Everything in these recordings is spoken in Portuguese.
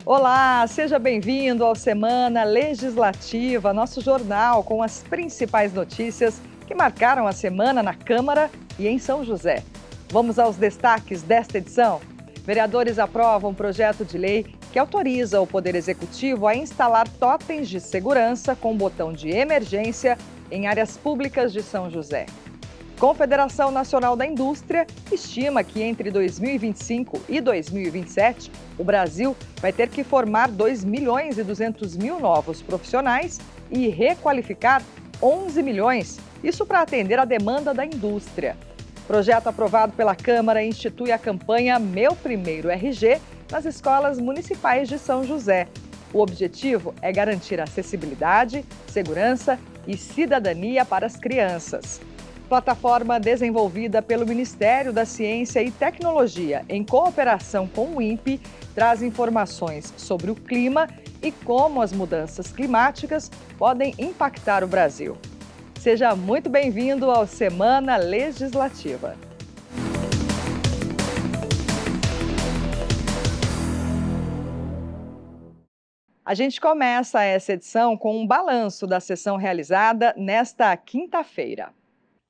Olá, seja bem-vindo ao Semana Legislativa, nosso jornal com as principais notícias que marcaram a semana na Câmara e em São José. Vamos aos destaques desta edição. Vereadores aprovam um projeto de lei que autoriza o Poder Executivo a instalar totens de segurança com botão de emergência em áreas públicas de São José. Confederação Nacional da Indústria estima que entre 2025 e 2027, o Brasil vai ter que formar 2.200.000 novos profissionais e requalificar 11 milhões, isso para atender a demanda da indústria. Projeto aprovado pela Câmara institui a campanha Meu Primeiro RG nas escolas municipais de São José. O objetivo é garantir acessibilidade, segurança e cidadania para as crianças. Plataforma desenvolvida pelo Ministério da Ciência e Tecnologia, em cooperação com o INPE, traz informações sobre o clima e como as mudanças climáticas podem impactar o Brasil. Seja muito bem-vindo ao Semana Legislativa. A gente começa essa edição com um balanço da sessão realizada nesta quinta-feira.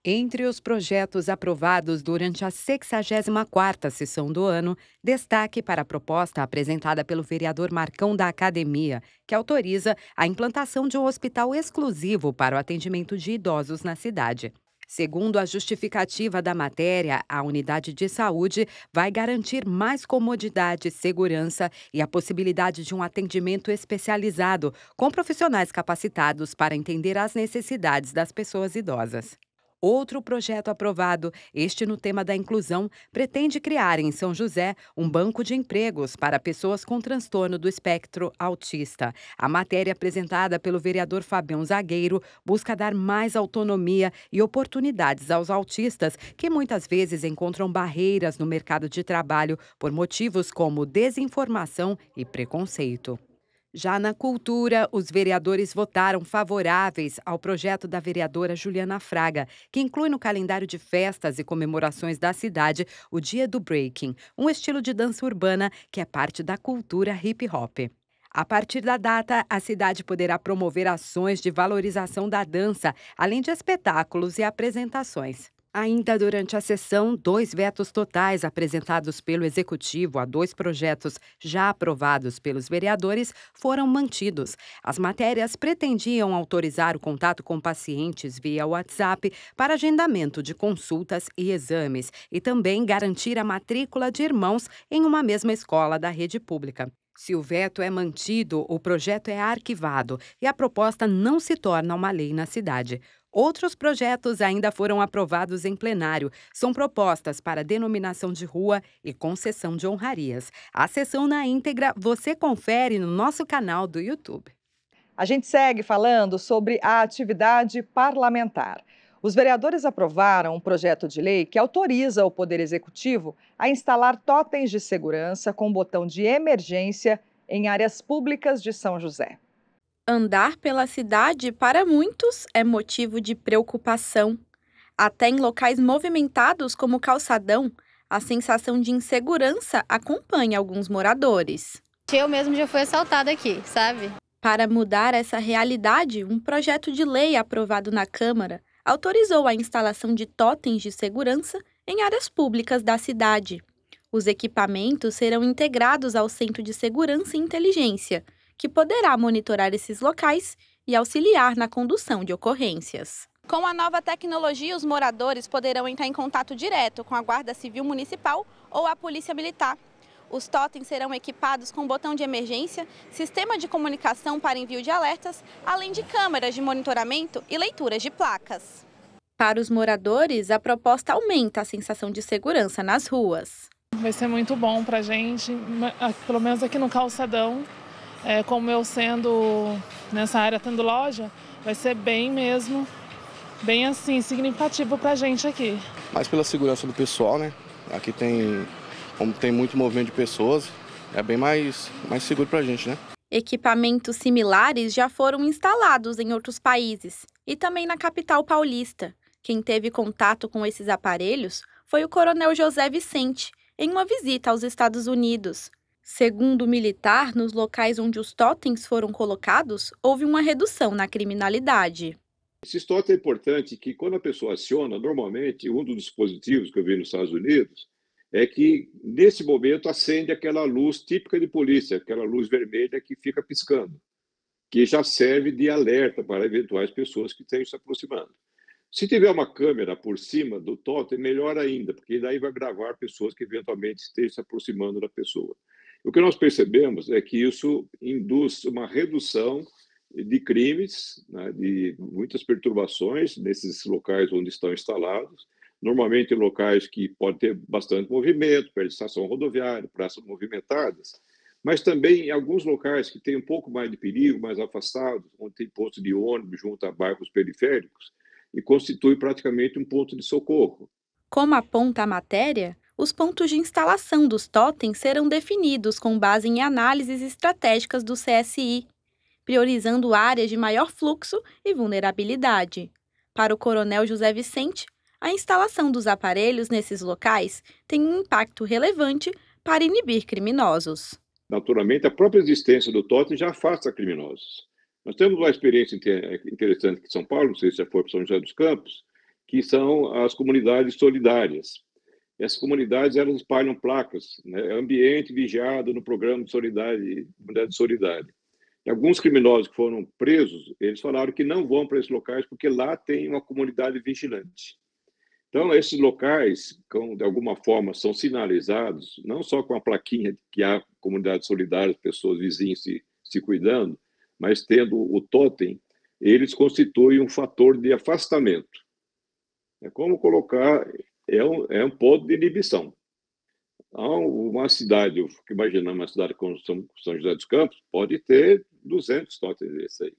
Entre os projetos aprovados durante a 64ª sessão do ano, destaque para a proposta apresentada pelo vereador Marcão da Academia, que autoriza a implantação de um hospital exclusivo para o atendimento de idosos na cidade. Segundo a justificativa da matéria, a unidade de saúde vai garantir mais comodidade, segurança e a possibilidade de um atendimento especializado, com profissionais capacitados para entender as necessidades das pessoas idosas. Outro projeto aprovado, este no tema da inclusão, pretende criar em São José um banco de empregos para pessoas com transtorno do espectro autista. A matéria apresentada pelo vereador Fabião Zagueiro busca dar mais autonomia e oportunidades aos autistas que muitas vezes encontram barreiras no mercado de trabalho por motivos como desinformação e preconceito. Já na cultura, os vereadores votaram favoráveis ao projeto da vereadora Juliana Fraga, que inclui no calendário de festas e comemorações da cidade o Dia do Breaking, um estilo de dança urbana que é parte da cultura hip-hop. A partir da data, a cidade poderá promover ações de valorização da dança, além de espetáculos e apresentações. Ainda durante a sessão, 2 vetos totais apresentados pelo Executivo a 2 projetos já aprovados pelos vereadores foram mantidos. As matérias pretendiam autorizar o contato com pacientes via WhatsApp para agendamento de consultas e exames e também garantir a matrícula de irmãos em uma mesma escola da rede pública. Se o veto é mantido, o projeto é arquivado e a proposta não se torna uma lei na cidade. Outros projetos ainda foram aprovados em plenário. São propostas para denominação de rua e concessão de honrarias. A sessão na íntegra você confere no nosso canal do YouTube. A gente segue falando sobre a atividade parlamentar. Os vereadores aprovaram um projeto de lei que autoriza o Poder Executivo a instalar totens de segurança com botão de emergência em áreas públicas de São José. Andar pela cidade, para muitos, é motivo de preocupação. Até em locais movimentados como o calçadão, a sensação de insegurança acompanha alguns moradores. Eu mesmo já fui assaltada aqui, sabe? Para mudar essa realidade, um projeto de lei aprovado na Câmara autorizou a instalação de totens de segurança em áreas públicas da cidade. Os equipamentos serão integrados ao Centro de Segurança e Inteligência, que poderá monitorar esses locais e auxiliar na condução de ocorrências. Com a nova tecnologia, os moradores poderão entrar em contato direto com a Guarda Civil Municipal ou a Polícia Militar. Os totens serão equipados com botão de emergência, sistema de comunicação para envio de alertas, além de câmeras de monitoramento e leituras de placas. Para os moradores, a proposta aumenta a sensação de segurança nas ruas. Vai ser muito bom para a gente, pelo menos aqui no calçadão. Como eu sendo nessa área tendo loja, vai ser bem assim, significativo pra gente aqui. Mais pela segurança do pessoal, né? Aqui como tem muito movimento de pessoas, é bem mais seguro pra gente, né? Equipamentos similares já foram instalados em outros países e também na capital paulista. Quem teve contato com esses aparelhos foi o coronel José Vicente, em uma visita aos Estados Unidos. Segundo o militar, nos locais onde os totens foram colocados, houve uma redução na criminalidade. Esse totem é importante que, quando a pessoa aciona, normalmente, um dos dispositivos que eu vi nos Estados Unidos é que, nesse momento, acende aquela luz típica de polícia, aquela luz vermelha que fica piscando, que já serve de alerta para eventuais pessoas que estejam se aproximando. Se tiver uma câmera por cima do totem, melhor ainda, porque daí vai gravar pessoas que eventualmente estejam se aproximando da pessoa. O que nós percebemos é que isso induz uma redução de crimes, né, de muitas perturbações nesses locais onde estão instalados, normalmente em locais que podem ter bastante movimento, perto de estação rodoviária, praças movimentadas, mas também em alguns locais que têm um pouco mais de perigo, mais afastados, onde tem posto de ônibus junto a bairros periféricos, e constitui praticamente um ponto de socorro. Como aponta a matéria, os pontos de instalação dos totens serão definidos com base em análises estratégicas do CSI, priorizando áreas de maior fluxo e vulnerabilidade. Para o coronel José Vicente, a instalação dos aparelhos nesses locais tem um impacto relevante para inibir criminosos. Naturalmente, a própria existência do totem já afasta criminosos. Nós temos uma experiência interessante aqui em São Paulo, não sei se já foi para São José dos Campos, que são as comunidades solidárias. Essas comunidades, elas espalham placas, né? Ambiente vigiado no programa de comunidade solidária. E alguns criminosos que foram presos, eles falaram que não vão para esses locais porque lá tem uma comunidade vigilante. Então, esses locais, de alguma forma, são sinalizados, não só com a plaquinha de que há comunidade solidária, pessoas vizinhas se cuidando, mas tendo o totem, eles constituem um fator de afastamento. É como colocar, é um ponto de inibição. Uma cidade, eu fico imaginando uma cidade como São José dos Campos, pode ter 200 totens desses aí.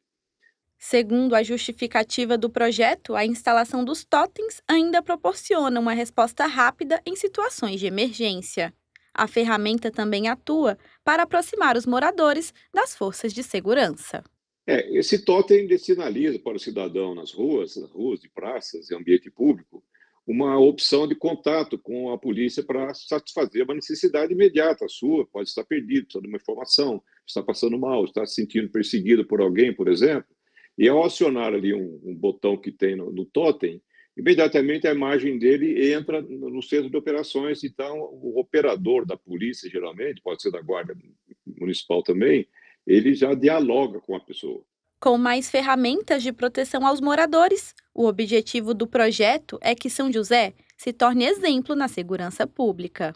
Segundo a justificativa do projeto, a instalação dos totens ainda proporciona uma resposta rápida em situações de emergência. A ferramenta também atua para aproximar os moradores das forças de segurança. Esse totem sinaliza para o cidadão nas ruas de praças e ambiente público, uma opção de contato com a polícia para satisfazer uma necessidade imediata sua. Pode estar perdido, precisa de uma informação, está passando mal, está se sentindo perseguido por alguém, por exemplo. E ao acionar ali um botão que tem no totem, imediatamente a imagem dele entra no centro de operações. Então, o operador da polícia, geralmente, pode ser da Guarda Municipal também, ele já dialoga com a pessoa. Com mais ferramentas de proteção aos moradores, o objetivo do projeto é que São José se torne exemplo na segurança pública.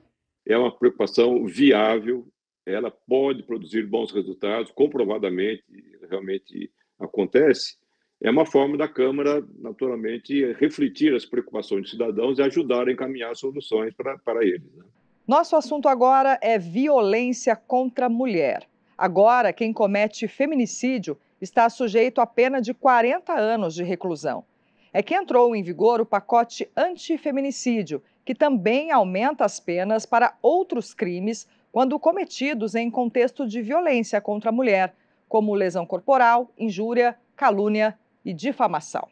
É uma preocupação viável, ela pode produzir bons resultados, comprovadamente, realmente acontece. É uma forma da Câmara, naturalmente, refletir as preocupações dos cidadãos e ajudar a encaminhar soluções para eles, né? Nosso assunto agora é violência contra a mulher. Agora, quem comete feminicídio está sujeito a pena de 40 anos de reclusão. É que entrou em vigor o pacote antifeminicídio, que também aumenta as penas para outros crimes quando cometidos em contexto de violência contra a mulher, como lesão corporal, injúria, calúnia e difamação.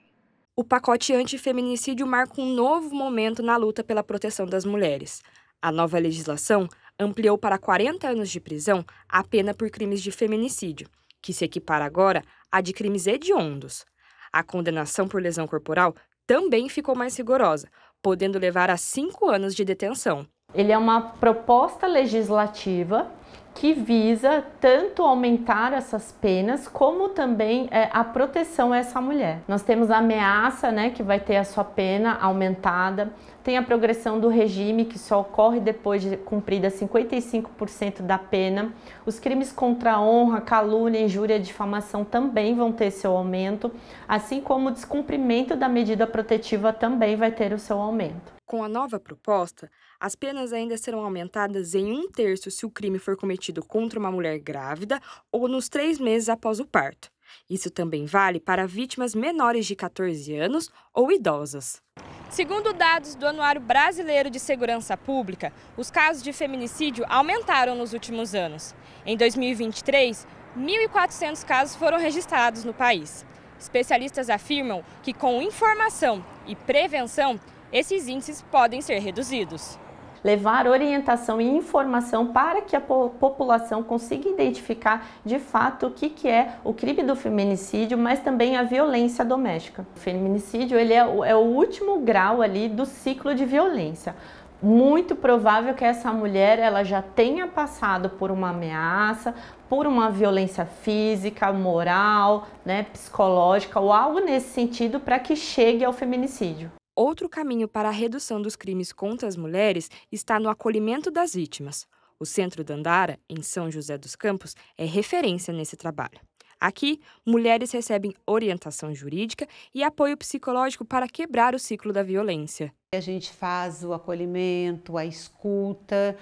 O pacote antifeminicídio marca um novo momento na luta pela proteção das mulheres. A nova legislação ampliou para 40 anos de prisão a pena por crimes de feminicídio, que se equipara agora à de crimes hediondos. A condenação por lesão corporal também ficou mais rigorosa, podendo levar a 5 anos de detenção. Ele é uma proposta legislativa que visa tanto aumentar essas penas, como também a proteção a essa mulher. Nós temos a ameaça, que vai ter a sua pena aumentada, tem a progressão do regime, que só ocorre depois de cumprida 55% da pena. Os crimes contra a honra, calúnia, injúria e difamação também vão ter seu aumento, assim como o descumprimento da medida protetiva também vai ter o seu aumento. Com a nova proposta, as penas ainda serão aumentadas em 1/3 se o crime for cometido contra uma mulher grávida ou nos 3 meses após o parto. Isso também vale para vítimas menores de 14 anos ou idosas. Segundo dados do Anuário Brasileiro de Segurança Pública, os casos de feminicídio aumentaram nos últimos anos. Em 2023, 1.400 casos foram registrados no país. Especialistas afirmam que com informação e prevenção, esses índices podem ser reduzidos. levar orientação e informação para que a população consiga identificar de fato o que é o crime do feminicídio, mas também a violência doméstica. O feminicídio ele é o último grau ali do ciclo de violência. Muito provável que essa mulher ela já tenha passado por uma ameaça, por uma violência física, moral, né, psicológica ou algo nesse sentido para que chegue ao feminicídio. Outro caminho para a redução dos crimes contra as mulheres está no acolhimento das vítimas. O Centro Dandara, em São José dos Campos, é referência nesse trabalho. Aqui, mulheres recebem orientação jurídica e apoio psicológico para quebrar o ciclo da violência. A gente faz o acolhimento, a escuta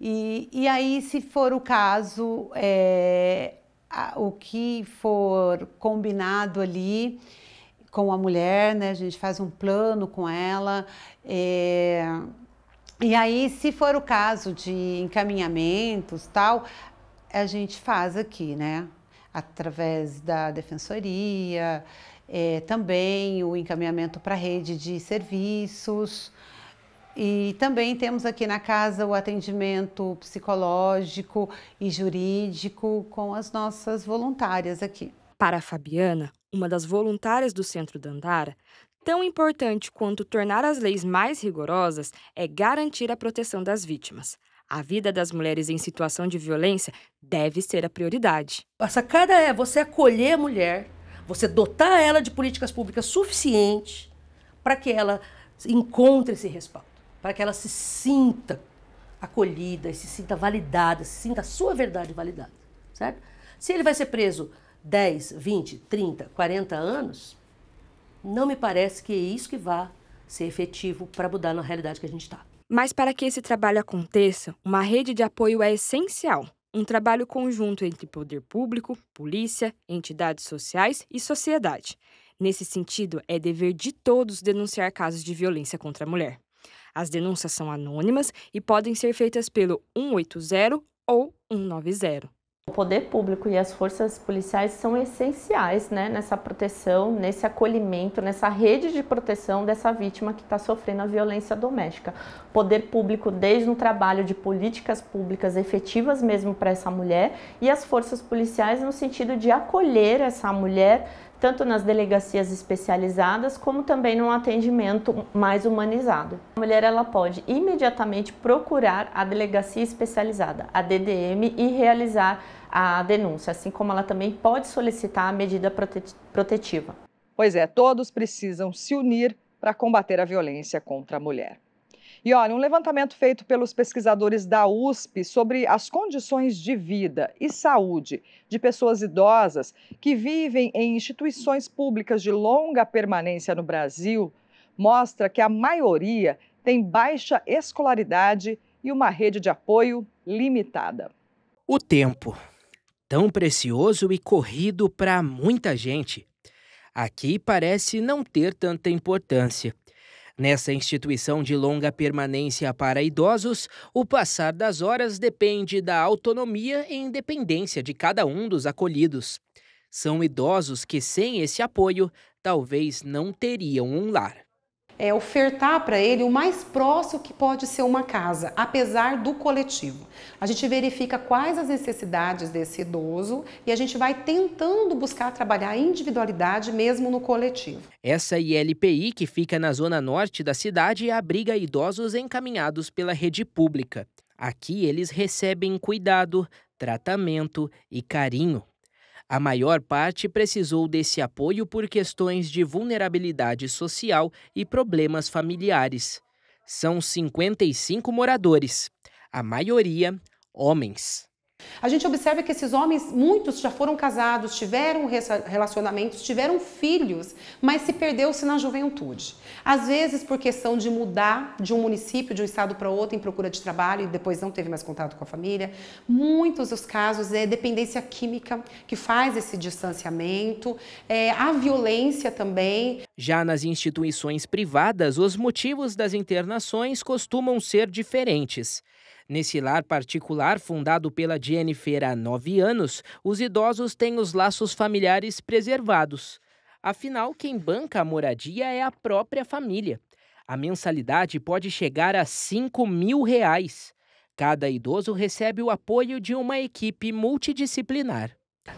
e aí, se for o caso, o que for combinado ali com a mulher, né, a gente faz um plano com ela. E aí, se for o caso de encaminhamentos, tal, a gente faz aqui, né? Através da defensoria, também o encaminhamento para a rede de serviços. E também temos aqui na casa o atendimento psicológico e jurídico com as nossas voluntárias aqui. Para a Fabiana, uma das voluntárias do Centro Dandara, tão importante quanto tornar as leis mais rigorosas é garantir a proteção das vítimas. A vida das mulheres em situação de violência deve ser a prioridade. A sacada é você acolher a mulher, você dotar ela de políticas públicas suficientes para que ela encontre esse respaldo, para que ela se sinta acolhida, se sinta validada, se sinta a sua verdade validada, certo? Se ele vai ser preso 10, 20, 30, 40 anos, não me parece que é isso que vai ser efetivo para mudar na realidade que a gente está. Mas para que esse trabalho aconteça, uma rede de apoio é essencial. Um trabalho conjunto entre poder público, polícia, entidades sociais e sociedade. Nesse sentido, é dever de todos denunciar casos de violência contra a mulher. As denúncias são anônimas e podem ser feitas pelo 180 ou 190. O poder público e as forças policiais são essenciais, né, nessa proteção, nesse acolhimento, nessa rede de proteção dessa vítima que está sofrendo a violência doméstica. O poder público desde um trabalho de políticas públicas efetivas mesmo para essa mulher e as forças policiais no sentido de acolher essa mulher tanto nas delegacias especializadas, como também num atendimento mais humanizado. A mulher ela pode imediatamente procurar a delegacia especializada, a DDM, e realizar a denúncia, assim como ela também pode solicitar a medida protetiva. Pois é, todos precisam se unir para combater a violência contra a mulher. E olha, um levantamento feito pelos pesquisadores da USP sobre as condições de vida e saúde de pessoas idosas que vivem em instituições públicas de longa permanência no Brasil mostra que a maioria tem baixa escolaridade e uma rede de apoio limitada. O tempo, tão precioso e corrido para muita gente, aqui parece não ter tanta importância. Nessa instituição de longa permanência para idosos, o passar das horas depende da autonomia e independência de cada um dos acolhidos. São idosos que, sem esse apoio, talvez não teriam um lar. É ofertar para ele o mais próximo que pode ser uma casa, apesar do coletivo. A gente verifica quais as necessidades desse idoso e a gente vai tentando buscar trabalhar a individualidade mesmo no coletivo. Essa ILPI, que fica na zona norte da cidade, abriga idosos encaminhados pela rede pública. Aqui eles recebem cuidado, tratamento e carinho. A maior parte precisou desse apoio por questões de vulnerabilidade social e problemas familiares. São 55 moradores, a maioria homens. A gente observa que esses homens, muitos já foram casados, tiveram relacionamentos, tiveram filhos, mas se perdeu-se na juventude. Às vezes por questão de mudar de um município, de um estado para outro em procura de trabalho e depois não teve mais contato com a família. Muitos dos casos é dependência química que faz esse distanciamento, a violência também. Já nas instituições privadas, os motivos das internações costumam ser diferentes. Nesse lar particular, fundado pela Jennifer há 9 anos, os idosos têm os laços familiares preservados. Afinal, quem banca a moradia é a própria família. A mensalidade pode chegar a R$ 5.000. Cada idoso recebe o apoio de uma equipe multidisciplinar.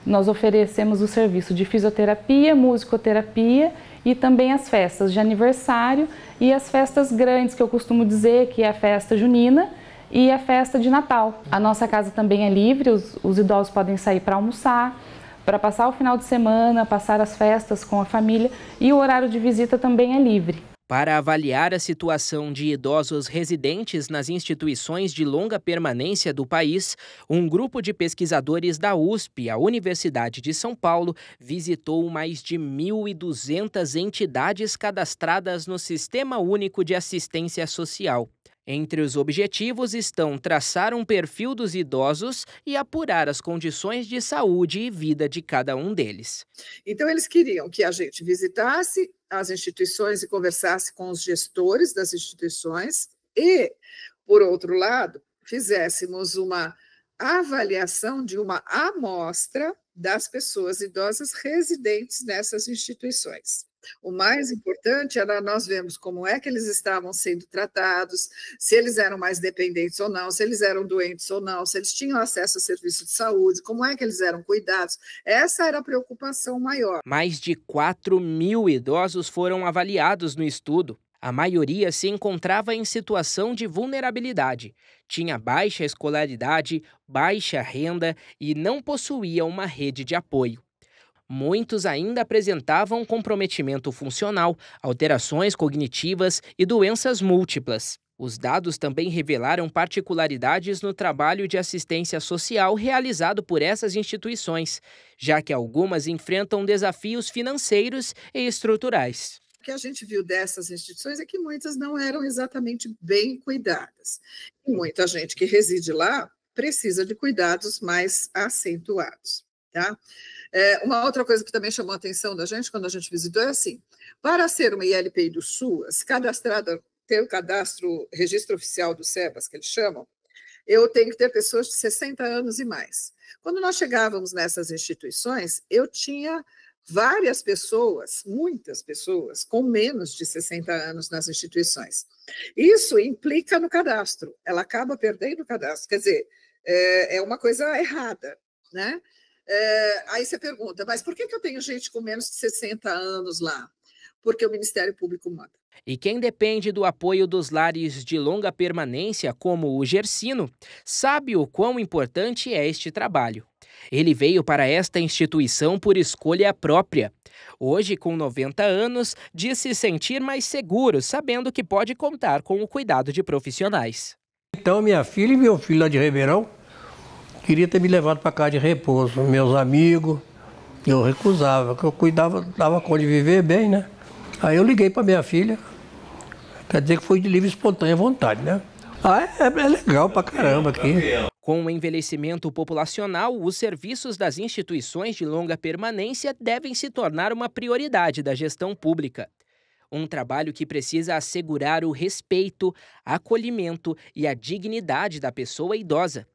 Nós oferecemos o serviço de fisioterapia, musicoterapia e também as festas de aniversário e as festas grandes, que eu costumo dizer que é a festa junina e a festa de Natal. A nossa casa também é livre, os idosos podem sair para almoçar, para passar o final de semana, passar as festas com a família, e o horário de visita também é livre. Para avaliar a situação de idosos residentes nas instituições de longa permanência do país, um grupo de pesquisadores da USP, a Universidade de São Paulo, visitou mais de 1.200 entidades cadastradas no Sistema Único de Assistência Social. Entre os objetivos estão traçar um perfil dos idosos e apurar as condições de saúde e vida de cada um deles. Então, eles queriam que a gente visitasse as instituições e conversasse com os gestores das instituições e, por outro lado, fizéssemos uma avaliação de uma amostra das pessoas idosas residentes nessas instituições. O mais importante era nós vermos como é que eles estavam sendo tratados, se eles eram mais dependentes ou não, se eles eram doentes ou não, se eles tinham acesso a serviço de saúde, como é que eles eram cuidados. Essa era a preocupação maior. Mais de 4.000 idosos foram avaliados no estudo. A maioria se encontrava em situação de vulnerabilidade, tinha baixa escolaridade, baixa renda e não possuía uma rede de apoio. Muitos ainda apresentavam comprometimento funcional, alterações cognitivas e doenças múltiplas. Os dados também revelaram particularidades no trabalho de assistência social realizado por essas instituições, já que algumas enfrentam desafios financeiros e estruturais. O que a gente viu dessas instituições é que muitas não eram exatamente bem cuidadas. E muita gente que reside lá precisa de cuidados mais acentuados, tá? Uma outra coisa que também chamou a atenção da gente quando a gente visitou é assim: para ser uma ILPI do SUAS, cadastrada, ter o cadastro, registro oficial do SEBAS, que eles chamam, eu tenho que ter pessoas de 60 anos e mais. Quando nós chegávamos nessas instituições, eu tinha várias pessoas, muitas pessoas, com menos de 60 anos nas instituições. Isso implica no cadastro, ela acaba perdendo o cadastro, quer dizer, é uma coisa errada, né? Aí você pergunta, mas por que eu tenho gente com menos de 60 anos lá? Porque o Ministério Público manda. E quem depende do apoio dos lares de longa permanência, como o Gersino, sabe o quão importante é este trabalho. Ele veio para esta instituição por escolha própria. Hoje, com 90 anos, diz se sentir mais seguro, sabendo que pode contar com o cuidado de profissionais. Então, minha filha e meu filho lá de Ribeirão queria ter me levado para casa de repouso. Meus amigos, eu recusava, que eu cuidava, dava conta de viver bem, né? Aí eu liguei para minha filha, quer dizer que foi de livre e espontânea vontade, né? É legal pra caramba aqui. Com o envelhecimento populacional, os serviços das instituições de longa permanência devem se tornar uma prioridade da gestão pública. Um trabalho que precisa assegurar o respeito, acolhimento e a dignidade da pessoa idosa.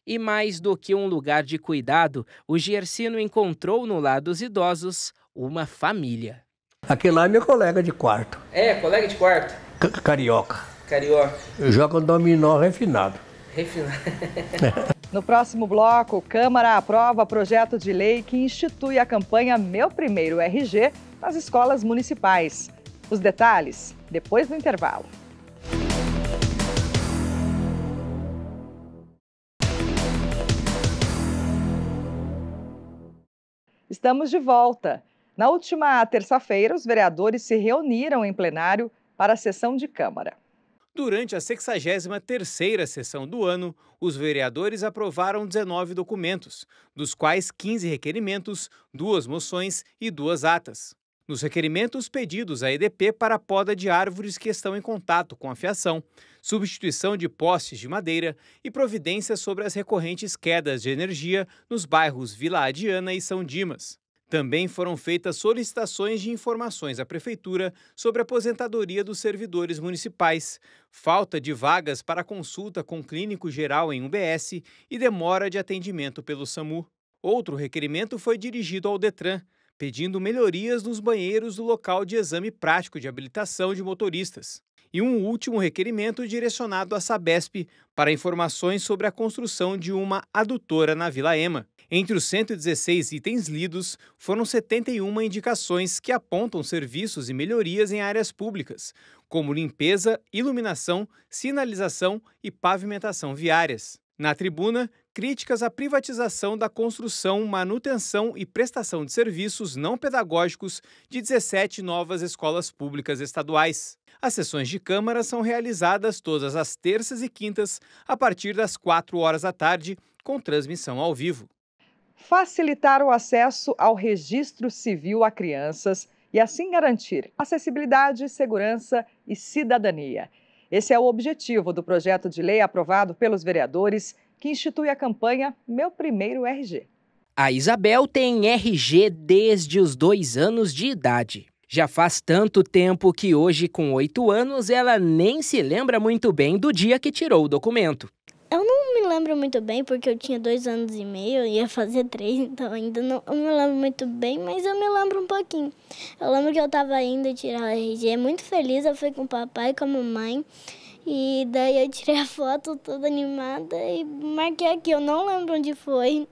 E mais do que um lugar de cuidado, o Gersino encontrou no lar dos idosos uma família. Aquele lá é meu colega de quarto. Colega de quarto? Carioca. Carioca. Joga dominó refinado. No próximo bloco, Câmara aprova projeto de lei que institui a campanha Meu Primeiro RG nas escolas municipais. Os detalhes, depois do intervalo. Estamos de volta. Na última terça-feira, os vereadores se reuniram em plenário para a sessão de Câmara. Durante a 63ª sessão do ano, os vereadores aprovaram 19 documentos, dos quais 15 requerimentos, 2 moções e 2 atas. Nos requerimentos pedidos à EDP para a poda de árvores que estão em contato com a fiação, substituição de postes de madeira e providências sobre as recorrentes quedas de energia nos bairros Vila Adiana e São Dimas. Também foram feitas solicitações de informações à Prefeitura sobre a aposentadoria dos servidores municipais, falta de vagas para consulta com clínico geral em UBS e demora de atendimento pelo SAMU. Outro requerimento foi dirigido ao Detran, pedindo melhorias nos banheiros do local de exame prático de habilitação de motoristas. e um último requerimento direcionado à Sabesp para informações sobre a construção de uma adutora na Vila Ema. Entre os 116 itens lidos, foram 71 indicações que apontam serviços e melhorias em áreas públicas, como limpeza, iluminação, sinalização e pavimentação viárias. Na tribuna, críticas à privatização da construção, manutenção e prestação de serviços não pedagógicos de 17 novas escolas públicas estaduais. As sessões de Câmara são realizadas todas as terças e quintas, a partir das 4 horas da tarde, com transmissão ao vivo. Facilitar o acesso ao registro civil a crianças e assim garantir acessibilidade, segurança e cidadania. Esse é o objetivo do projeto de lei aprovado pelos vereadores que institui a campanha Meu Primeiro RG. A Isabel tem RG desde os 2 anos de idade. Já faz tanto tempo que hoje, com 8 anos, ela nem se lembra muito bem do dia que tirou o documento. Eu não me lembro muito bem, porque eu tinha 2 anos e meio, ia fazer 3, então ainda não me lembro muito bem, mas eu me lembro um pouquinho. Eu lembro que eu estava indo tirar o RG, muito feliz, eu fui com o papai e com a mamãe, e daí eu tirei a foto toda animada e marquei aqui. Eu não lembro onde foi,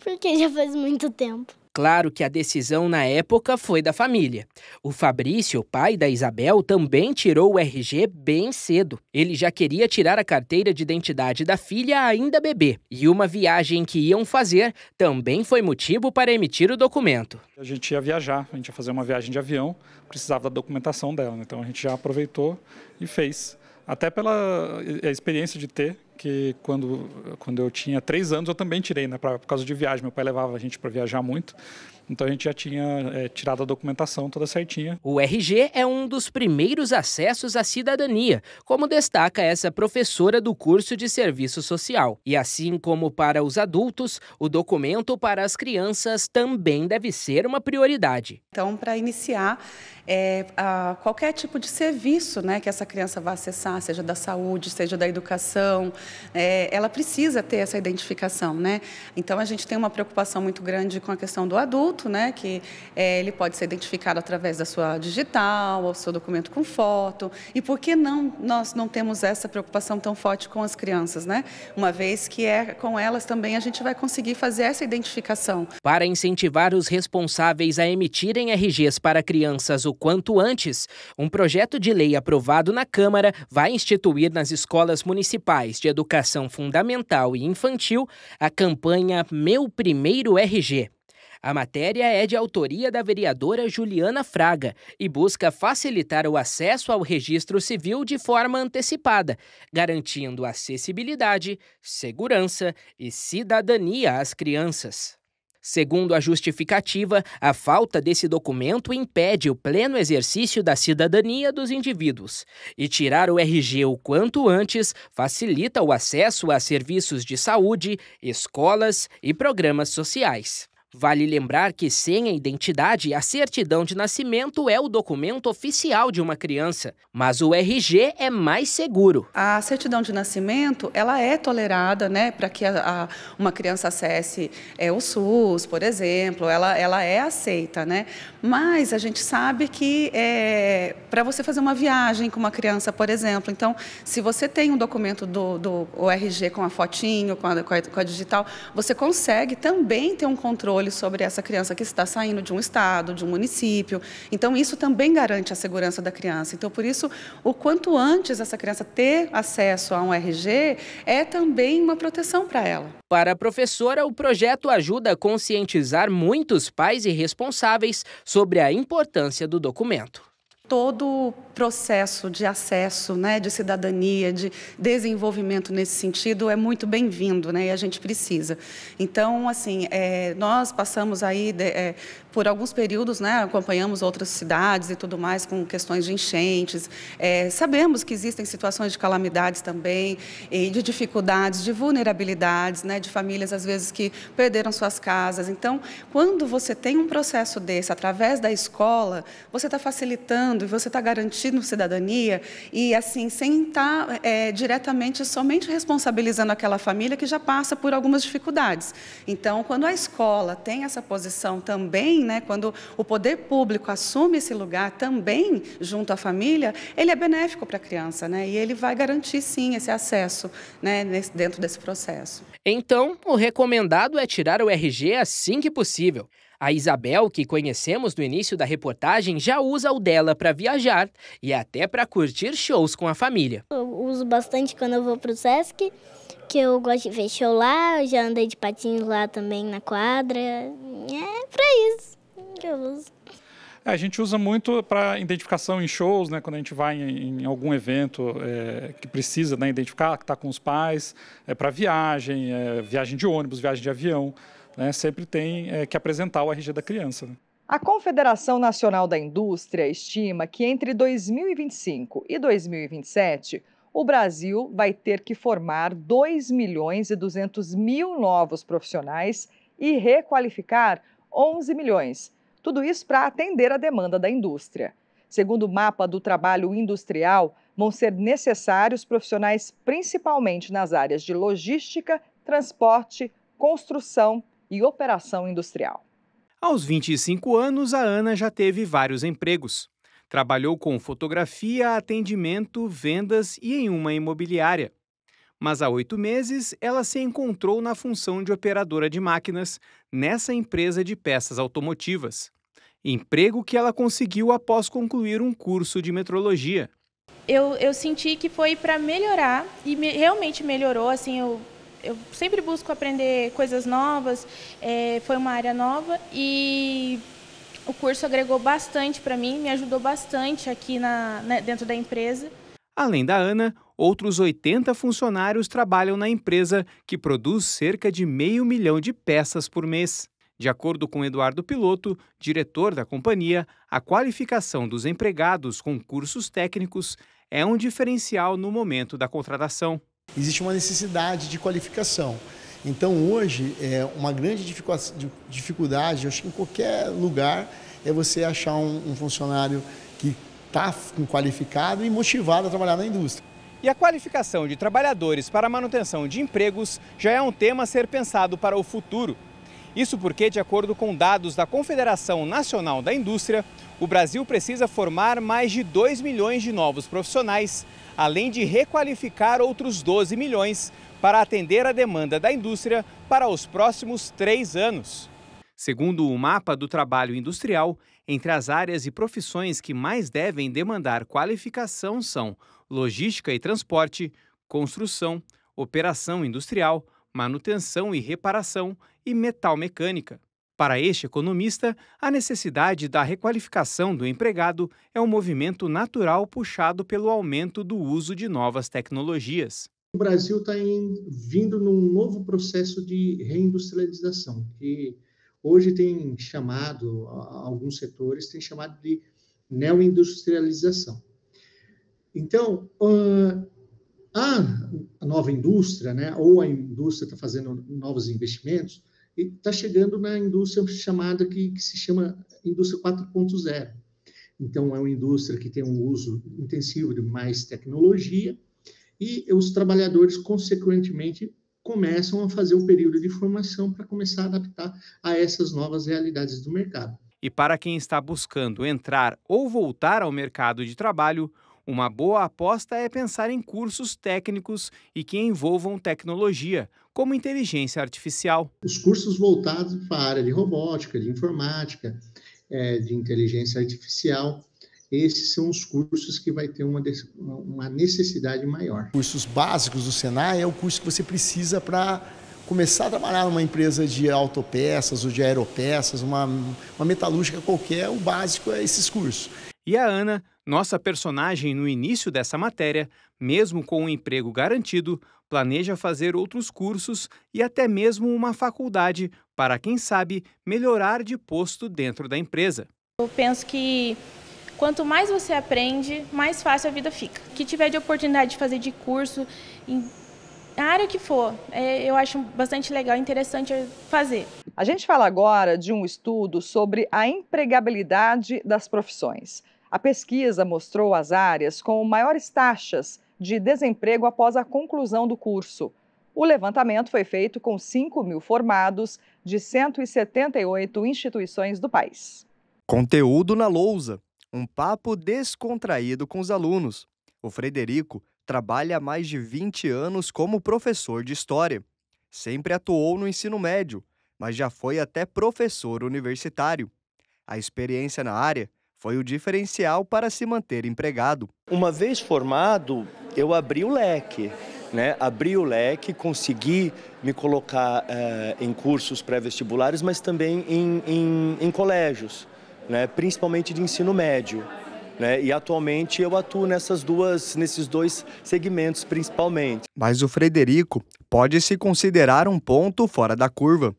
porque já faz muito tempo. Claro que a decisão na época foi da família. O Fabrício, pai da Isabel, também tirou o RG bem cedo. Ele já queria tirar a carteira de identidade da filha ainda bebê. E uma viagem que iam fazer também foi motivo para emitir o documento. A gente ia viajar, a gente ia fazer uma viagem de avião, precisava da documentação dela, então a gente já aproveitou e fez. Até pela experiência de ter, que quando eu tinha 3 anos eu também tirei, né, por causa de viagem. Meu pai levava a gente para viajar muito, então a gente já tinha tirado a documentação toda certinha. O RG é um dos primeiros acessos à cidadania, como destaca essa professora do curso de serviço social. E assim como para os adultos, o documento para as crianças também deve ser uma prioridade. Então, para iniciar qualquer tipo de serviço, né, que essa criança vai acessar, seja da saúde, seja da educação, ela precisa ter essa identificação, né? Então, a gente tem uma preocupação muito grande com a questão do adulto, né, que ele pode ser identificado através da sua digital, ou seu documento com foto. E por que nós não temos essa preocupação tão forte com as crianças, né? Uma vez que com elas também a gente vai conseguir fazer essa identificação. Para incentivar os responsáveis a emitirem RGs para crianças o quanto antes, um projeto de lei aprovado na Câmara vai instituir nas escolas municipais de educação fundamental e infantil a campanha Meu Primeiro RG. A matéria é de autoria da vereadora Juliana Fraga e busca facilitar o acesso ao registro civil de forma antecipada, garantindo acessibilidade, segurança e cidadania às crianças. Segundo a justificativa, a falta desse documento impede o pleno exercício da cidadania dos indivíduos. E tirar o RG o quanto antes facilita o acesso a serviços de saúde, escolas e programas sociais. Vale lembrar que, sem a identidade, a certidão de nascimento é o documento oficial de uma criança, mas o RG é mais seguro. A certidão de nascimento, ela é tolerada, né, para que uma criança acesse o SUS, por exemplo, ela é aceita, né? Mas a gente sabe que para você fazer uma viagem com uma criança, por exemplo, então, se você tem um documento do RG com a fotinho, com a digital, você consegue também ter um controle sobre essa criança que está saindo de um estado, de um município. Então, isso também garante a segurança da criança. Então, por isso, o quanto antes essa criança ter acesso a um RG é também uma proteção para ela. Para a professora, o projeto ajuda a conscientizar muitos pais e responsáveis sobre a importância do documento. Todo o processo de acesso, né, de cidadania, de desenvolvimento nesse sentido é muito bem-vindo, né, e a gente precisa. Então, assim, nós passamos aí por alguns períodos, né, acompanhamos outras cidades e tudo mais com questões de enchentes. Sabemos que existem situações de calamidades também, e de dificuldades, de vulnerabilidades, né, de famílias, às vezes, que perderam suas casas. Então, quando você tem um processo desse através da escola, você está facilitando trabalhando e você está garantindo cidadania e assim, sem estar diretamente somente responsabilizando aquela família que já passa por algumas dificuldades. Então, quando a escola tem essa posição também, né, quando o poder público assume esse lugar também junto à família, ele é benéfico para a criança, né, e ele vai garantir sim esse acesso, né, dentro desse processo. Então, o recomendado é tirar o RG assim que possível. A Isabel, que conhecemos no início da reportagem, já usa o dela para viajar e até para curtir shows com a família. Eu uso bastante quando eu vou para o Sesc, que eu gosto de ver show lá, eu já andei de patins lá também na quadra. É para isso que eu uso. A gente usa muito para identificação em shows, né? Quando a gente vai em algum evento que precisa, né, identificar que está com os pais, para viagem, viagem de ônibus, viagem de avião. Né, sempre tem que apresentar o RG da criança. Né? A Confederação Nacional da Indústria estima que entre 2025 e 2027, o Brasil vai ter que formar 2.200.000 novos profissionais e requalificar 11 milhões. Tudo isso para atender a demanda da indústria. Segundo o mapa do trabalho industrial, vão ser necessários profissionais principalmente nas áreas de logística, transporte, construção e operação industrial. Aos 25 anos, a Ana já teve vários empregos. Trabalhou com fotografia, atendimento, vendas e em uma imobiliária. Mas há 8 meses, ela se encontrou na função de operadora de máquinas nessa empresa de peças automotivas. Emprego que ela conseguiu após concluir um curso de metrologia. Eu senti que foi para melhorar e realmente melhorou, assim, eu sempre busco aprender coisas novas, foi uma área nova e o curso agregou bastante para mim, me ajudou bastante aqui dentro da empresa. Além da Ana, outros 80 funcionários trabalham na empresa, que produz cerca de 500 mil de peças por mês. De acordo com Eduardo Piloto, diretor da companhia, a qualificação dos empregados com cursos técnicos é um diferencial no momento da contratação. Existe uma necessidade de qualificação. Então, hoje, uma grande dificuldade, acho que em qualquer lugar, é você achar um funcionário que está qualificado e motivado a trabalhar na indústria. E a qualificação de trabalhadores para a manutenção de empregos já é um tema a ser pensado para o futuro. Isso porque, de acordo com dados da Confederação Nacional da Indústria, o Brasil precisa formar mais de 2 milhões de novos profissionais, além de requalificar outros 12 milhões para atender a demanda da indústria para os próximos 3 anos. Segundo o mapa do trabalho industrial, entre as áreas e profissões que mais devem demandar qualificação são logística e transporte, construção, operação industrial, manutenção e reparação e metalmecânica. Para este economista, a necessidade da requalificação do empregado é um movimento natural puxado pelo aumento do uso de novas tecnologias. O Brasil está vindo num novo processo de reindustrialização, que hoje tem chamado, alguns setores têm chamado de neoindustrialização. Então, a nova indústria, né, ou a indústria está fazendo novos investimentos, e está chegando na indústria chamada que se chama indústria 4.0. Então, é uma indústria que tem um uso intensivo de mais tecnologia e os trabalhadores, consequentemente, começam a fazer o período de formação para começar a adaptar a essas novas realidades do mercado. E para quem está buscando entrar ou voltar ao mercado de trabalho, uma boa aposta é pensar em cursos técnicos e que envolvam tecnologia, como inteligência artificial. Os cursos voltados para a área de robótica, de informática, de inteligência artificial, esses são os cursos que vai ter uma necessidade maior. Cursos básicos do Senai é o curso que você precisa para começar a trabalhar numa empresa de autopeças ou de aeropeças, uma metalúrgica qualquer, o básico é esses cursos. E a Ana, nossa personagem no início dessa matéria, mesmo com um emprego garantido, planeja fazer outros cursos e até mesmo uma faculdade para, quem sabe, melhorar de posto dentro da empresa. Eu penso que quanto mais você aprende, mais fácil a vida fica. O que tiver de oportunidade de fazer de curso, em a área que for, eu acho bastante legal e interessante fazer. A gente fala agora de um estudo sobre a empregabilidade das profissões. A pesquisa mostrou as áreas com maiores taxas de desemprego após a conclusão do curso. O levantamento foi feito com 5.000 formados de 178 instituições do país. Conteúdo na lousa. Um papo descontraído com os alunos. O Frederico trabalha há mais de 20 anos como professor de história. Sempre atuou no ensino médio, mas já foi até professor universitário. A experiência na área foi o diferencial para se manter empregado. Uma vez formado, eu abri o leque, Abri o leque, consegui me colocar em cursos pré-vestibulares, mas também em colégios, principalmente de ensino médio. E atualmente eu atuo nesses dois segmentos principalmente. Mas o Frederico pode se considerar um ponto fora da curva.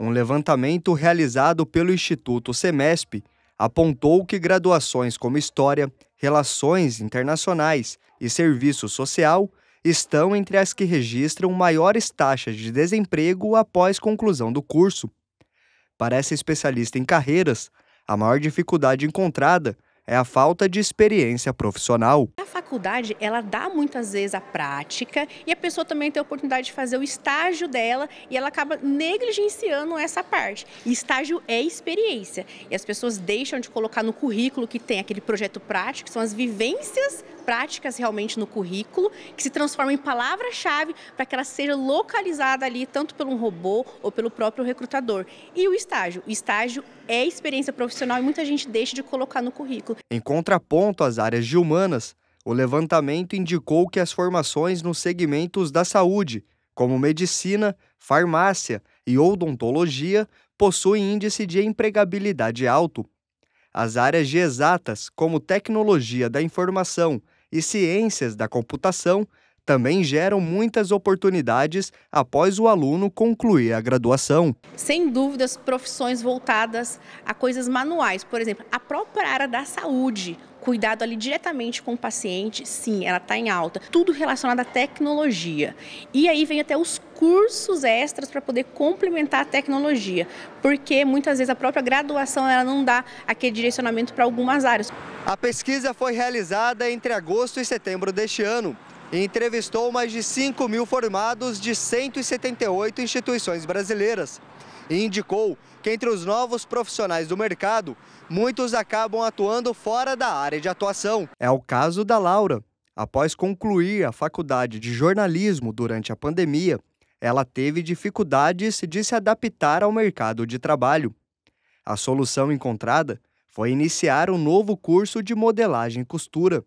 Um levantamento realizado pelo Instituto Semesp apontou que graduações como História, Relações Internacionais e Serviço Social estão entre as que registram maiores taxas de desemprego após conclusão do curso. Para essa especialista em carreiras, a maior dificuldade encontrada é a falta de experiência profissional. A faculdade, ela dá muitas vezes a prática e a pessoa também tem a oportunidade de fazer o estágio dela e ela acaba negligenciando essa parte. E estágio é experiência. E as pessoas deixam de colocar no currículo que tem aquele projeto prático, que são as vivências práticas realmente no currículo, que se transformam em palavra-chave para que ela seja localizada ali tanto pelo robô ou pelo próprio recrutador. E o estágio é experiência profissional e muita gente deixa de colocar no currículo. Em contraponto às áreas de humanas, o levantamento indicou que as formações nos segmentos da saúde, como medicina, farmácia e odontologia, possuem índice de empregabilidade alto. As áreas de exatas, como tecnologia da informação e ciências da computação, também geram muitas oportunidades após o aluno concluir a graduação. Sem dúvidas, profissões voltadas a coisas manuais. Por exemplo, a própria área da saúde, cuidado ali diretamente com o paciente, sim, ela está em alta. Tudo relacionado à tecnologia. E aí vem até os cursos extras para poder complementar a tecnologia, porque muitas vezes a própria graduação ela não dá aquele direcionamento para algumas áreas. A pesquisa foi realizada entre agosto e setembro deste ano e entrevistou mais de 5.000 formados de 178 instituições brasileiras. E indicou que entre os novos profissionais do mercado, muitos acabam atuando fora da área de atuação. É o caso da Laura. Após concluir a faculdade de jornalismo durante a pandemia, ela teve dificuldades de se adaptar ao mercado de trabalho. A solução encontrada foi iniciar um novo curso de modelagem e costura,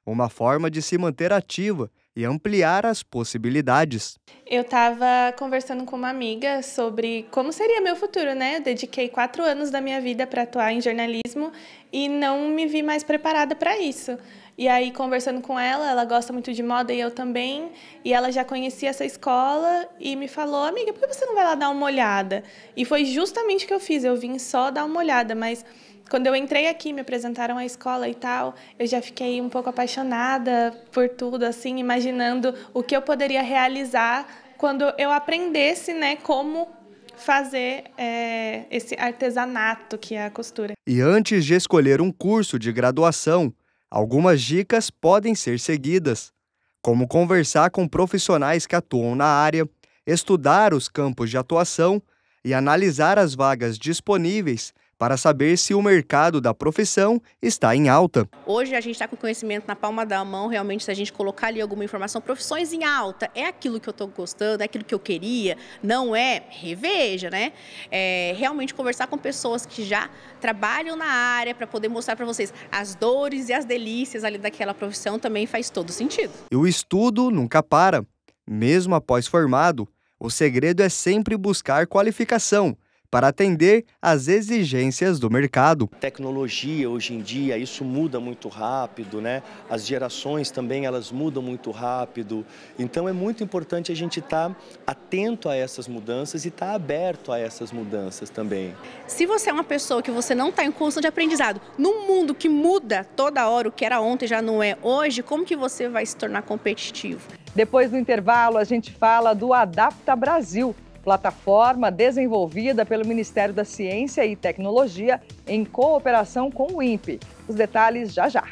uma forma de se manter ativa e ampliar as possibilidades. Eu estava conversando com uma amiga sobre como seria meu futuro, Eu dediquei 4 anos da minha vida para atuar em jornalismo e não me vi mais preparada para isso. E aí, conversando com ela gosta muito de moda e eu também, e ela já conhecia essa escola e me falou, amiga, por que você não vai lá dar uma olhada? E foi justamente o que eu fiz, eu vim só dar uma olhada, mas quando eu entrei aqui, me apresentaram a escola e tal, eu já fiquei um pouco apaixonada por tudo, assim, imaginando o que eu poderia realizar quando eu aprendesse, como fazer esse artesanato que é a costura. E antes de escolher um curso de graduação, algumas dicas podem ser seguidas, como conversar com profissionais que atuam na área, estudar os campos de atuação e analisar as vagas disponíveis para saber se o mercado da profissão está em alta. Hoje a gente está com conhecimento na palma da mão, realmente se a gente colocar ali alguma informação, profissões em alta, é aquilo que eu estou gostando, é aquilo que eu queria, não é? Reveja, realmente conversar com pessoas que já trabalham na área para poder mostrar para vocês as dores e as delícias ali daquela profissão também faz todo sentido. E o estudo nunca para. Mesmo após formado, o segredo é sempre buscar qualificação para atender às exigências do mercado. Tecnologia, hoje em dia, isso muda muito rápido, As gerações também, elas mudam muito rápido. Então, é muito importante a gente estar atento a essas mudanças e estar aberto a essas mudanças também. Se você é uma pessoa que você não está em constante aprendizado, num mundo que muda toda hora, o que era ontem já não é hoje, como que você vai se tornar competitivo? Depois do intervalo, a gente fala do Adapta Brasil, plataforma desenvolvida pelo Ministério da Ciência e Tecnologia em cooperação com o INPE. Os detalhes já já.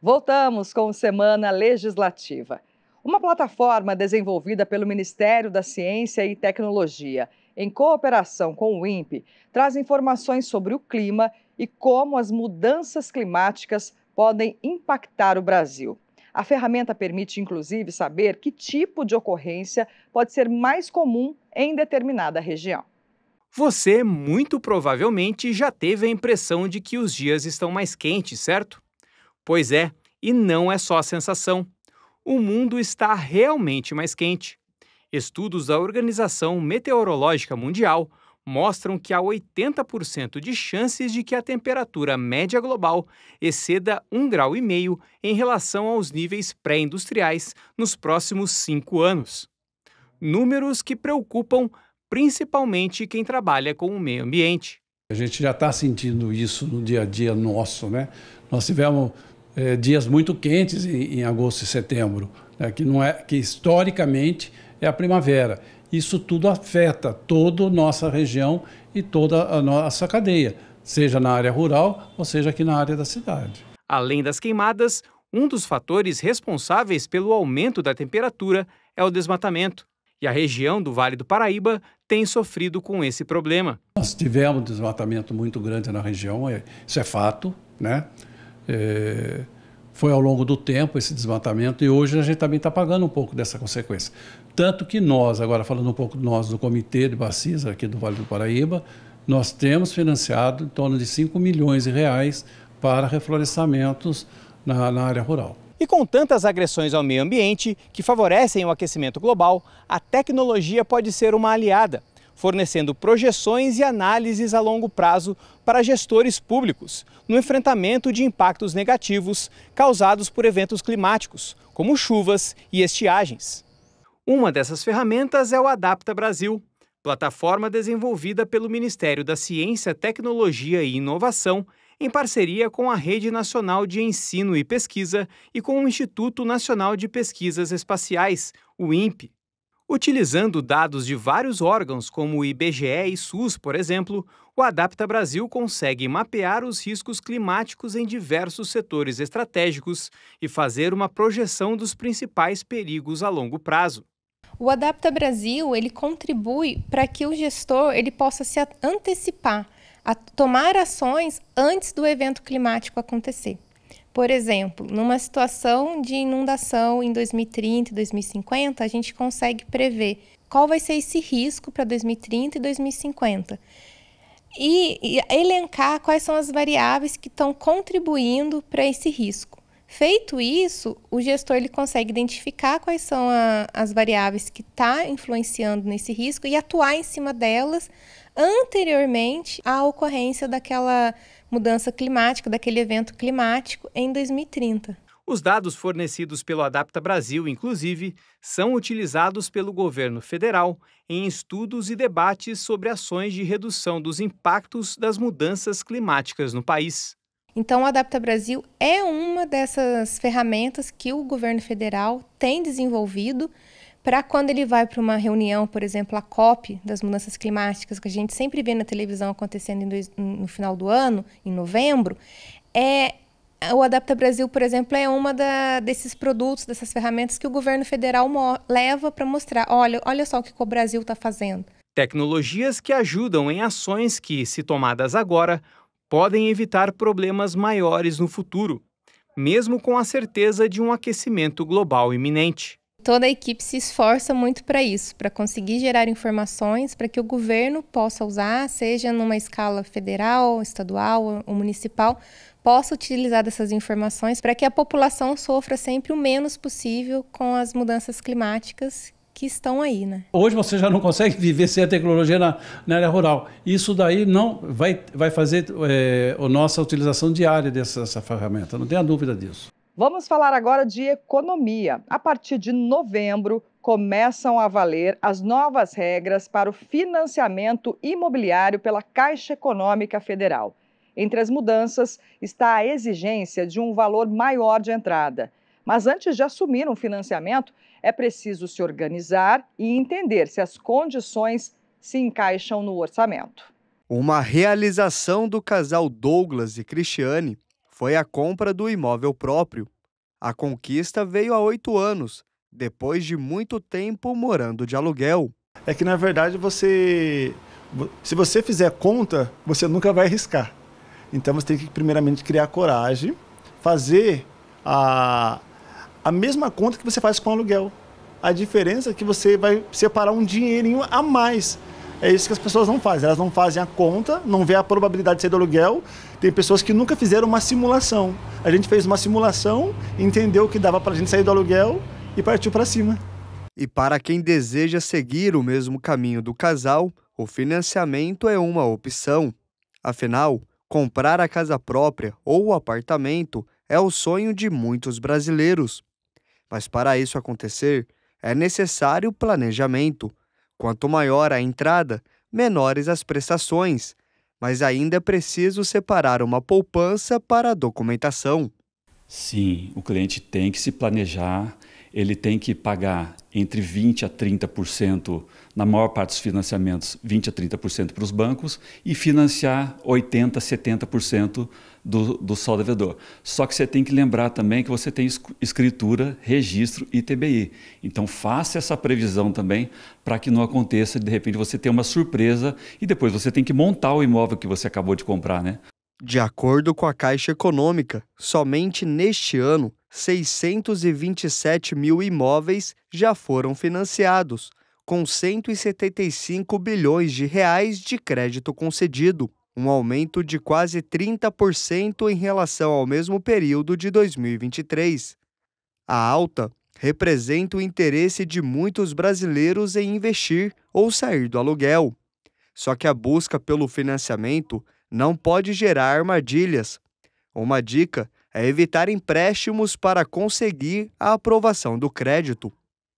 Voltamos com Semana Legislativa. Uma plataforma desenvolvida pelo Ministério da Ciência e Tecnologia, em cooperação com o INPE, traz informações sobre o clima e como as mudanças climáticas podem impactar o Brasil. A ferramenta permite, inclusive, saber que tipo de ocorrência pode ser mais comum em determinada região. Você, muito provavelmente, já teve a impressão de que os dias estão mais quentes, certo? Pois é, e não é só a sensação. O mundo está realmente mais quente. Estudos da Organização Meteorológica Mundial mostram que há 80% de chances de que a temperatura média global exceda 1,5 grau em relação aos níveis pré-industriais nos próximos 5 anos. Números que preocupam principalmente quem trabalha com o meio ambiente. A gente já está sentindo isso no dia a dia nosso, né? Nós tivemos dias muito quentes em agosto e setembro, né? que historicamente é a primavera. Isso tudo afeta toda a nossa região e toda a nossa cadeia, seja na área rural ou seja aqui na área da cidade. Além das queimadas, um dos fatores responsáveis pelo aumento da temperatura é o desmatamento. E a região do Vale do Paraíba tem sofrido com esse problema. Nós tivemos um desmatamento muito grande na região, isso é fato, né? Foi ao longo do tempo esse desmatamento e hoje a gente também está pagando um pouco dessa consequência. Tanto que nós, agora falando um pouco de nós do Comitê de Bacias aqui do Vale do Paraíba, nós temos financiado em torno de 5 milhões de reais para reflorestamentos na área rural. E com tantas agressões ao meio ambiente que favorecem o aquecimento global, a tecnologia pode ser uma aliada, fornecendo projeções e análises a longo prazo para gestores públicos no enfrentamento de impactos negativos causados por eventos climáticos, como chuvas e estiagens. Uma dessas ferramentas é o Adapta Brasil, plataforma desenvolvida pelo Ministério da Ciência, Tecnologia e Inovação, em parceria com a Rede Nacional de Ensino e Pesquisa e com o Instituto Nacional de Pesquisas Espaciais, o INPE. Utilizando dados de vários órgãos, como o IBGE e SUS, por exemplo, o Adapta Brasil consegue mapear os riscos climáticos em diversos setores estratégicos e fazer uma projeção dos principais perigos a longo prazo. O Adapta Brasil ele contribui para que o gestor ele possa se antecipar a tomar ações antes do evento climático acontecer. Por exemplo, numa situação de inundação em 2030 e 2050, a gente consegue prever qual vai ser esse risco para 2030 e 2050 e elencar quais são as variáveis que estão contribuindo para esse risco. Feito isso, o gestor ele consegue identificar quais são as variáveis que estão influenciando nesse risco e atuar em cima delas anteriormente à ocorrência daquela mudança climática, daquele evento climático em 2030. Os dados fornecidos pelo Adapta Brasil, inclusive, são utilizados pelo governo federal em estudos e debates sobre ações de redução dos impactos das mudanças climáticas no país. Então, o Adapta Brasil é uma dessas ferramentas que o governo federal tem desenvolvido para quando ele vai para uma reunião, por exemplo, a COP das mudanças climáticas, que a gente sempre vê na televisão acontecendo no final do ano, em novembro, o Adapta Brasil, por exemplo, é uma desses produtos, dessas ferramentas que o governo federal leva para mostrar, olha só o que o Brasil está fazendo. Tecnologias que ajudam em ações que, se tomadas agora, podem evitar problemas maiores no futuro, mesmo com a certeza de um aquecimento global iminente. Toda a equipe se esforça muito para isso, para conseguir gerar informações para que o governo possa usar, seja numa escala federal, estadual ou municipal, possa utilizar dessas informações para que a população sofra sempre o menos possível com as mudanças climáticas que estão aí, né? Hoje você já não consegue viver sem a tecnologia na área rural. Isso daí não vai fazer a nossa utilização diária dessa ferramenta, não tenha dúvida disso. Vamos falar agora de economia. A partir de novembro, começam a valer as novas regras para o financiamento imobiliário pela Caixa Econômica Federal. Entre as mudanças está a exigência de um valor maior de entrada. Mas antes de assumir um financiamento, é preciso se organizar e entender se as condições se encaixam no orçamento. Uma realização do casal Douglas e Cristiane foi a compra do imóvel próprio. A conquista veio há 8 anos, depois de muito tempo morando de aluguel. É que, na verdade, se você fizer conta, você nunca vai arriscar. Então, você tem que, primeiramente, criar coragem, fazer a mesma conta que você faz com aluguel. A diferença é que você vai separar um dinheirinho a mais. É isso que as pessoas não fazem. Elas não fazem a conta, não vê a probabilidade de sair do aluguel. Tem pessoas que nunca fizeram uma simulação. A gente fez uma simulação, entendeu que dava para a gente sair do aluguel e partiu para cima. E para quem deseja seguir o mesmo caminho do casal, o financiamento é uma opção. Afinal, comprar a casa própria ou o apartamento é o sonho de muitos brasileiros. Mas para isso acontecer, é necessário planejamento. Quanto maior a entrada, menores as prestações. Mas ainda é preciso separar uma poupança para a documentação. Sim, o cliente tem que se planejar, ele tem que pagar entre 20% a 30%, na maior parte dos financiamentos, 20% a 30% para os bancos e financiar 80% a 70% do saldo devedor. Só que você tem que lembrar também que você tem escritura, registro e TBI. Então faça essa previsão também para que não aconteça de repente você ter uma surpresa e depois você tem que montar o imóvel que você acabou de comprar, né? De acordo com a Caixa Econômica, somente neste ano, 627 mil imóveis já foram financiados, com 175 bilhões de reais de crédito concedido, um aumento de quase 30% em relação ao mesmo período de 2023. A alta representa o interesse de muitos brasileiros em investir ou sair do aluguel. Só que a busca pelo financiamento não pode gerar armadilhas. Uma dica é evitar empréstimos para conseguir a aprovação do crédito.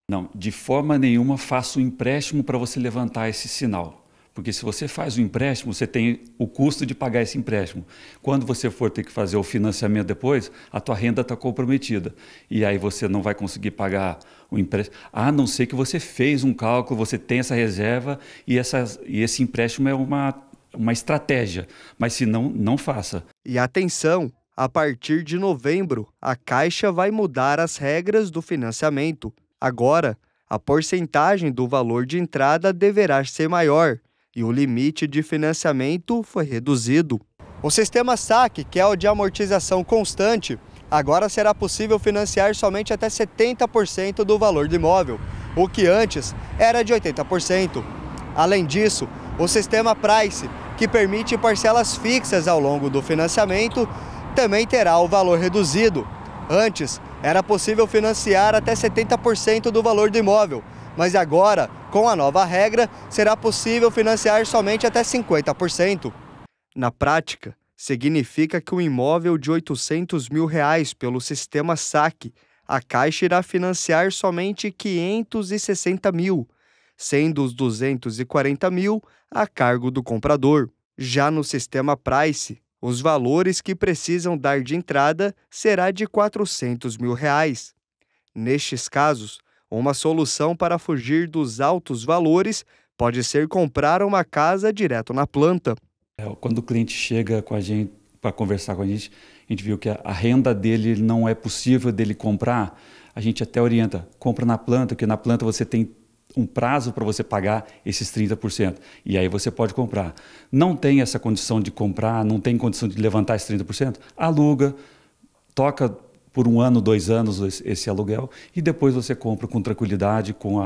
Não, de forma nenhuma faça um empréstimo para você levantar esse sinal. Porque se você faz o empréstimo, você tem o custo de pagar esse empréstimo. Quando você for ter que fazer o financiamento depois, a tua renda está comprometida. E aí você não vai conseguir pagar o empréstimo. A não ser que você fez um cálculo, você tem essa reserva e esse empréstimo é uma estratégia. Mas se não, não faça. E atenção! A partir de novembro, a Caixa vai mudar as regras do financiamento. Agora, a porcentagem do valor de entrada deverá ser maior e o limite de financiamento foi reduzido. O sistema SAC, que é o de amortização constante, agora será possível financiar somente até 70% do valor do imóvel, o que antes era de 80%. Além disso, o sistema Price, que permite parcelas fixas ao longo do financiamento, também terá o valor reduzido. Antes, era possível financiar até 70% do valor do imóvel, mas agora, com a nova regra, será possível financiar somente até 50%. Na prática, significa que um imóvel de R$800 mil pelo sistema SAC, a Caixa irá financiar somente R$560 mil, sendo os R$240 mil a cargo do comprador. Já no sistema Price, os valores que precisam dar de entrada será de R$400 mil. Nestes casos, uma solução para fugir dos altos valores pode ser comprar uma casa direto na planta. Quando o cliente chega com a gente para conversar com a gente viu que a renda dele não é possível dele comprar, a gente até orienta, compra na planta, porque na planta você tem um prazo para você pagar esses 30%. E aí você pode comprar. Não tem essa condição de comprar, não tem condição de levantar esses 30%, aluga, toca por 1 ano, 2 anos esse aluguel e depois você compra com tranquilidade, com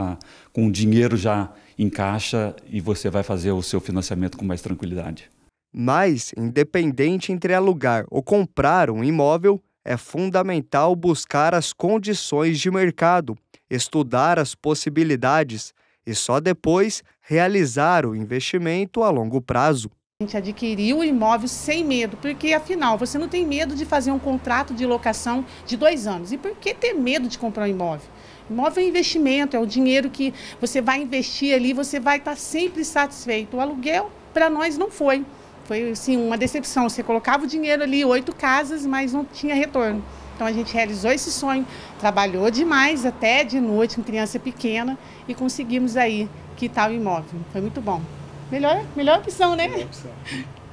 o dinheiro já em caixa e você vai fazer o seu financiamento com mais tranquilidade. Mas, independente entre alugar ou comprar um imóvel, é fundamental buscar as condições de mercado, estudar as possibilidades e só depois realizar o investimento a longo prazo. A gente adquiriu o imóvel sem medo, porque afinal você não tem medo de fazer um contrato de locação de 2 anos. E por que ter medo de comprar um imóvel? Imóvel é investimento, é o dinheiro que você vai investir ali, você vai estar sempre satisfeito. O aluguel, para nós, não foi. Foi assim, uma decepção. Você colocava o dinheiro ali, 8 casas, mas não tinha retorno. Então a gente realizou esse sonho, trabalhou demais até de noite com criança pequena e conseguimos aí quitar o imóvel. Foi muito bom. Melhor opção, né? Melhor opção.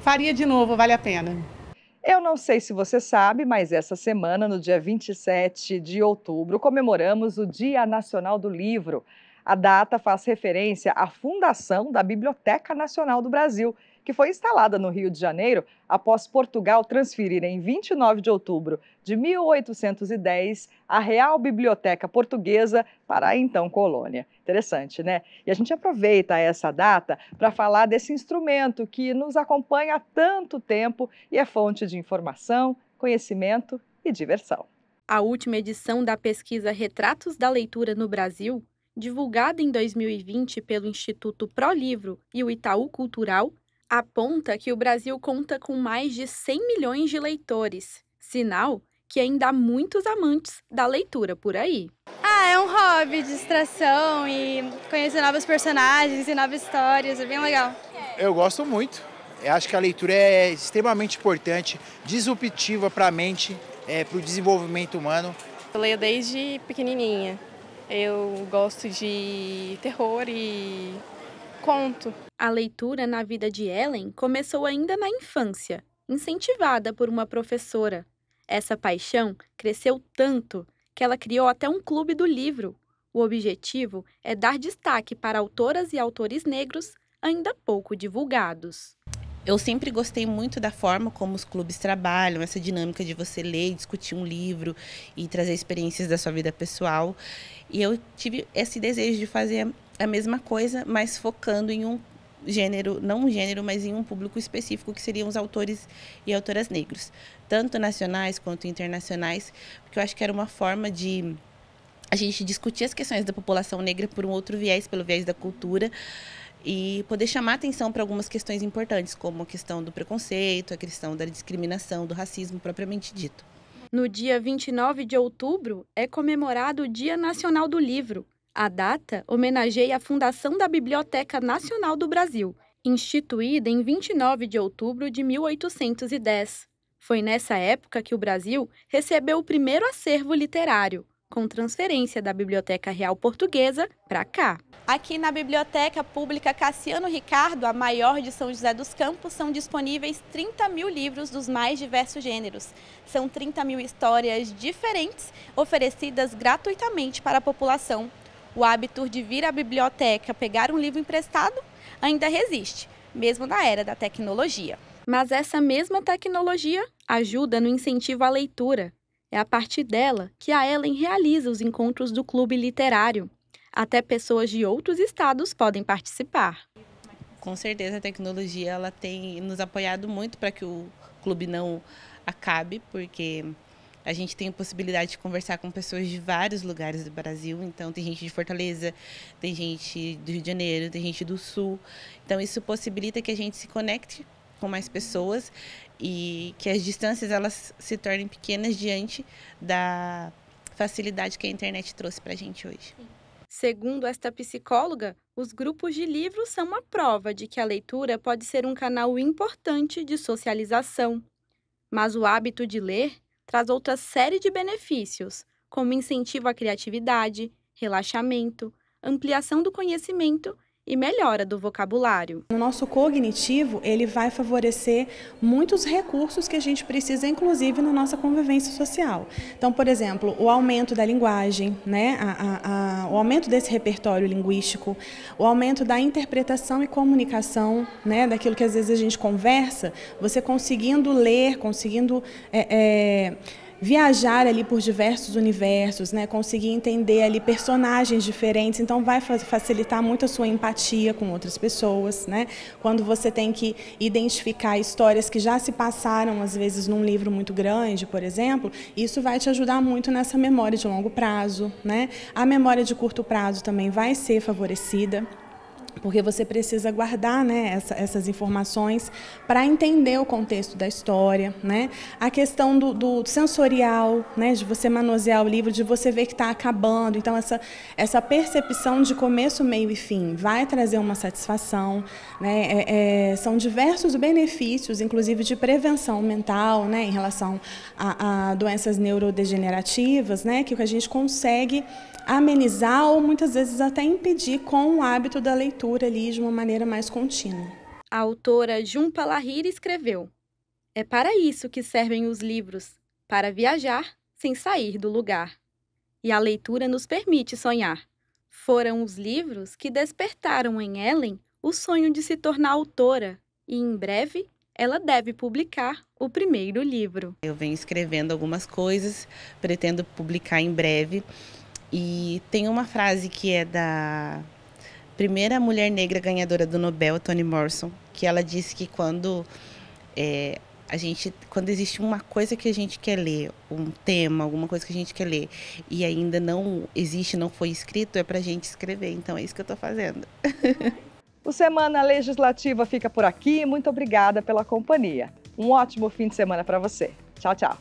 Faria de novo, vale a pena. Eu não sei se você sabe, mas essa semana, no dia 27 de outubro, comemoramos o Dia Nacional do Livro. A data faz referência à fundação da Biblioteca Nacional do Brasil, que foi instalada no Rio de Janeiro após Portugal transferir em 29 de outubro de 1810 a Real Biblioteca Portuguesa para a então colônia. Interessante, né? E a gente aproveita essa data para falar desse instrumento que nos acompanha há tanto tempo e é fonte de informação, conhecimento e diversão. A última edição da pesquisa Retratos da Leitura no Brasil, divulgada em 2020 pelo Instituto ProLivro e o Itaú Cultural, aponta que o Brasil conta com mais de 100 milhões de leitores, sinal que ainda há muitos amantes da leitura por aí. É um hobby, distração e conhecer novos personagens e novas histórias, é bem legal. Eu gosto muito, eu acho que a leitura é extremamente importante, disruptiva para a mente, para o desenvolvimento humano. Eu leio desde pequenininha, eu gosto de terror e conto. A leitura na vida de Ellen começou ainda na infância, incentivada por uma professora. Essa paixão cresceu tanto que ela criou até um clube do livro. O objetivo é dar destaque para autoras e autores negros ainda pouco divulgados. Eu sempre gostei muito da forma como os clubes trabalham, essa dinâmica de você ler, discutir um livro e trazer experiências da sua vida pessoal. E eu tive esse desejo de fazer a mesma coisa, mas focando em um gênero, não um gênero, mas em um público específico, que seriam os autores e autoras negros, tanto nacionais quanto internacionais, porque eu acho que era uma forma de a gente discutir as questões da população negra por um outro viés, pelo viés da cultura, e poder chamar atenção para algumas questões importantes, como a questão do preconceito, a questão da discriminação, do racismo propriamente dito. No dia 29 de outubro é comemorado o Dia Nacional do Livro. A data homenageia a fundação da Biblioteca Nacional do Brasil, instituída em 29 de outubro de 1810. Foi nessa época que o Brasil recebeu o primeiro acervo literário, com transferência da Biblioteca Real Portuguesa para cá. Aqui na Biblioteca Pública Cassiano Ricardo, a maior de São José dos Campos, são disponíveis 30 mil livros dos mais diversos gêneros. São 30 mil histórias diferentes, oferecidas gratuitamente para a população. O hábito de vir à biblioteca pegar um livro emprestado ainda resiste, mesmo na era da tecnologia. Mas essa mesma tecnologia ajuda no incentivo à leitura. É a partir dela que a Ellen realiza os encontros do clube literário. Até pessoas de outros estados podem participar. Com certeza a tecnologia ela tem nos apoiado muito para que o clube não acabe, porque a gente tem a possibilidade de conversar com pessoas de vários lugares do Brasil. Então, tem gente de Fortaleza, tem gente do Rio de Janeiro, tem gente do Sul. Então, isso possibilita que a gente se conecte com mais pessoas e que as distâncias elas se tornem pequenas diante da facilidade que a internet trouxe para a gente hoje. Segundo esta psicóloga, os grupos de livros são uma prova de que a leitura pode ser um canal importante de socialização. Mas o hábito de ler traz outra série de benefícios, como incentivo à criatividade, relaxamento, ampliação do conhecimento e melhora do vocabulário. O nosso cognitivo, ele vai favorecer muitos recursos que a gente precisa, inclusive, na nossa convivência social. Então, por exemplo, o aumento da linguagem, né? O aumento desse repertório linguístico, o aumento da interpretação e comunicação, né? Daquilo que às vezes a gente conversa, você conseguindo ler, conseguindo viajar ali por diversos universos, né? Conseguir entender ali personagens diferentes, então vai facilitar muito a sua empatia com outras pessoas, né? Quando você tem que identificar histórias que já se passaram, às vezes, num livro muito grande, por exemplo, isso vai te ajudar muito nessa memória de longo prazo, né? A memória de curto prazo também vai ser favorecida. porque você precisa guardar, né, essas informações para entender o contexto da história, né? A questão do sensorial, né, de você manusear o livro, de você ver que está acabando. Então, essa percepção de começo, meio e fim vai trazer uma satisfação, né? São diversos benefícios, inclusive de prevenção mental, né, em relação a doenças neurodegenerativas, né, que a gente consegue amenizar ou muitas vezes até impedir com o hábito da leitura ali de uma maneira mais contínua. A autora Jhumpa Lahiri escreveu: "É para isso que servem os livros, para viajar sem sair do lugar. E a leitura nos permite sonhar. Foram os livros que despertaram em Ellen o sonho de se tornar autora, e em breve ela deve publicar o primeiro livro." Eu venho escrevendo algumas coisas, pretendo publicar em breve. E tem uma frase que é da primeira mulher negra ganhadora do Nobel, Toni Morrison, que ela disse que quando existe uma coisa que a gente quer ler, um tema, alguma coisa que a gente quer ler, e ainda não existe, não foi escrito, é para a gente escrever. Então é isso que eu estou fazendo. O Semana Legislativa fica por aqui. Muito obrigada pela companhia. Um ótimo fim de semana para você. Tchau, tchau.